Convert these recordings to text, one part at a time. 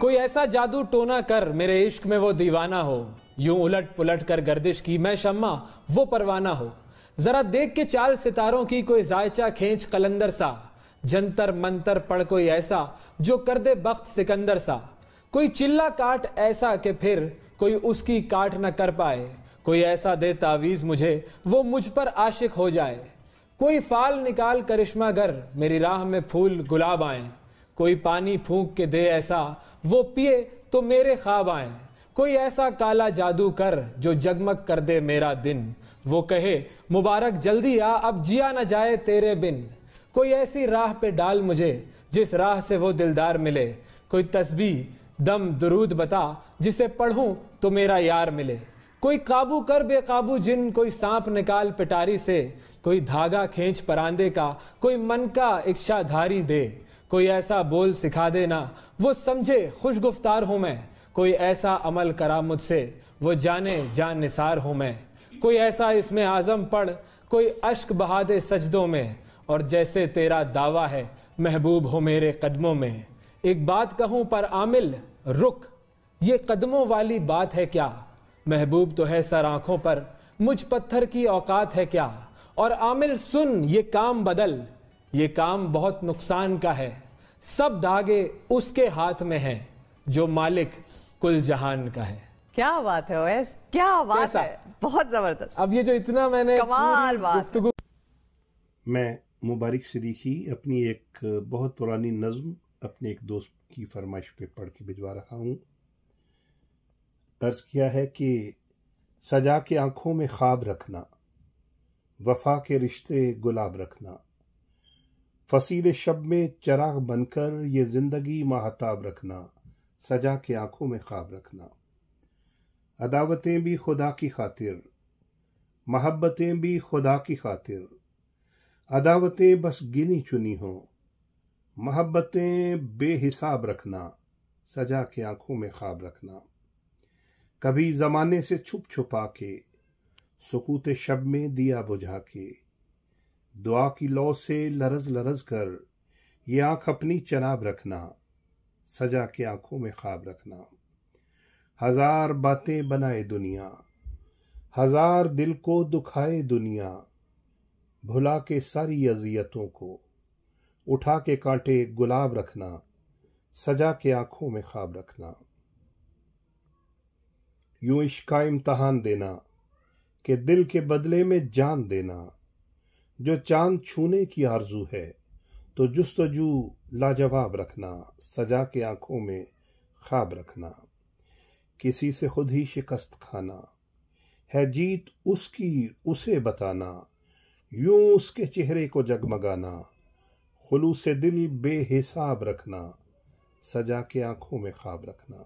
کوئی ایسا جادو ٹونا کر میرے عشق میں وہ دیوانہ ہو، یوں الٹ پلٹ کر گردش کی میں شمع وہ پروانہ ہو۔ ذرا دیکھ کے چال ستاروں کی کوئی زائچہ کھینچ قلندر سا، جنتر منتر پڑھ کوئی ایسا جو کر دے بخت سکندر سا۔ کوئی چلا کاٹ ایسا کہ پھر کوئی اس کی کاٹ نہ کر پائے، کوئی ایسا دے تعویذ مجھے وہ مجھ پر عاشق ہو جائے۔ کوئی فال نکال کرشمہ گر میری راہ میں پھول گلاب آئیں، کوئی پانی پھونک کے دے ایسا وہ پیے تو میرے خواب آئیں۔ کوئی ایسا کالا جادو کر جو جگمگ کر دے میرا دن، وہ کہے مبارک جلدی آ اب جیا نہ جائے تیرے بن۔ کوئی ایسی راہ پہ ڈال مجھے جس راہ سے وہ دلدار ملے، کوئی تسبیح دم درود بتا جسے پڑھوں تو میرا یار ملے۔ کوئی قابو کر بے قابو جن، کوئی سانپ نکال پٹاری سے، کوئی دھاگا کھینچ پراندے کا، کوئی من کا اکشا دھاری دے۔ کوئی ایسا بول سکھا دینا وہ سمجھے خوش گفتار ہوں میں، کوئی ایسا عمل کرا مجھ سے وہ جانے جان نثار ہوں میں۔ کوئی ایسا اسم اعظم پڑھ کوئی اشک بہا دے سجدوں میں، اور جیسے تیرا دعویٰ ہے محبوب ہو میرے قدموں میں۔ ایک بات کہوں پر عامل رک، یہ قدموں والی بات ہے کیا؟ محبوب تو ہے سر آنکھوں پر، مجھ پتھر کی اوقات ہے کیا؟ اور عامل سن یہ کام بدل، یہ کام بہت نقصان کا ہے، سب دھاگے اس کے ہاتھ میں ہیں جو مالک کل جہان کا ہے۔ کیا بات ہے اویس، کیا بات ہے، بہت زبردست۔ اب یہ جو اتنا میں نے کمال بات ہے۔ میں مبارک صدیقی اپنی ایک بہت پرانی نظم اپنے ایک دوست کی فرمائش پہ پڑھ کے بھجوا رہا ہوں۔ عرض کیا ہے کہ سجا کے آنکھوں میں خواب رکھنا، وفا کے رشتے گلاب رکھنا، فصیل شب میں چراغ بن کر یہ زندگی ماہتاب رکھنا، سجا کے آنکھوں میں خواب رکھنا۔ عداوتیں بھی خدا کی خاطر، محبتیں بھی خدا کی خاطر، عداوتیں بس گنی چنی ہوں، محبتیں بے حساب رکھنا، سجا کے آنکھوں میں خواب رکھنا۔ کبھی زمانے سے چھپ چھپا کے، سکوت شب میں دیا بجھا کے، دعا کی لو سے لرز لرز کر یہ آنکھ اپنی چناب رکھنا، سجا کے آنکھوں میں خواب رکھنا۔ ہزار باتیں بنائے دنیا، ہزار دل کو دکھائے دنیا، بھلا کے ساری اذیتوں کو اٹھا کے کانٹے گلاب رکھنا، سجا کے آنکھوں میں خواب رکھنا۔ یوں عشق کا امتحان دینا کہ دل کے بدلے میں جان دینا، جو چاند چھونے کی آرزو ہے تو جستجو لاجواب رکھنا، سجا کے آنکھوں میں خواب رکھنا۔ کسی سے خود ہی شکست کھانا ہے جیت اس کی اسے بتانا، یوں اس کے چہرے کو جگمگانا، خلوص دل بے حساب رکھنا، سجا کے آنکھوں میں خواب رکھنا۔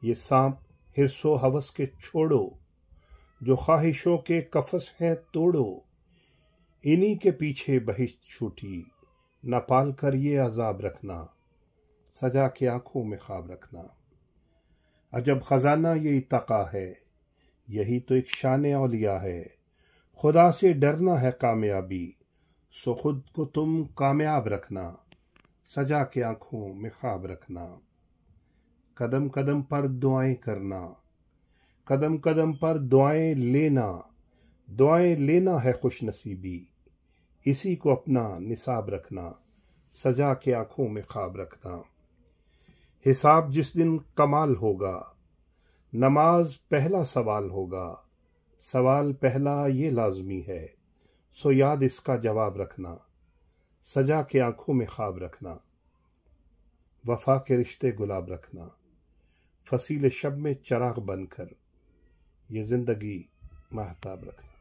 یہ سانپ حرص و ہوس کے چھوڑو، جو خواہشوں کے قفس ہیں توڑو، انہی کے پیچھے بہشت چھوٹی، نہ پال کر یہ عذاب رکھنا، سجا کے آنکھوں میں خواب رکھنا۔ عجب خزانہ یہ اتقا ہے، یہی تو ایک شان اولیاء ہے، خدا سے ڈرنا ہے کامیابی، سو خود کو تم کامیاب رکھنا، سجا کے آنکھوں میں خواب رکھنا۔ قدم قدم پر دعائیں کرنا، قدم قدم پر دعائیں لینا، دعائیں لینا ہے خوش نصیبی، اسی کو اپنا نصاب رکھنا، سجا کے آنکھوں میں خواب رکھنا۔ حساب جس دن کمال ہوگا، نماز پہلا سوال ہوگا، سوال پہلا یہ لازمی ہے، سو یاد اس کا جواب رکھنا، سجا کے آنکھوں میں خواب رکھنا۔ وفا کے رشتے گلاب رکھنا، فصیل شب میں چراغ بن کر یہ زندگی ماہتاب رکھنا۔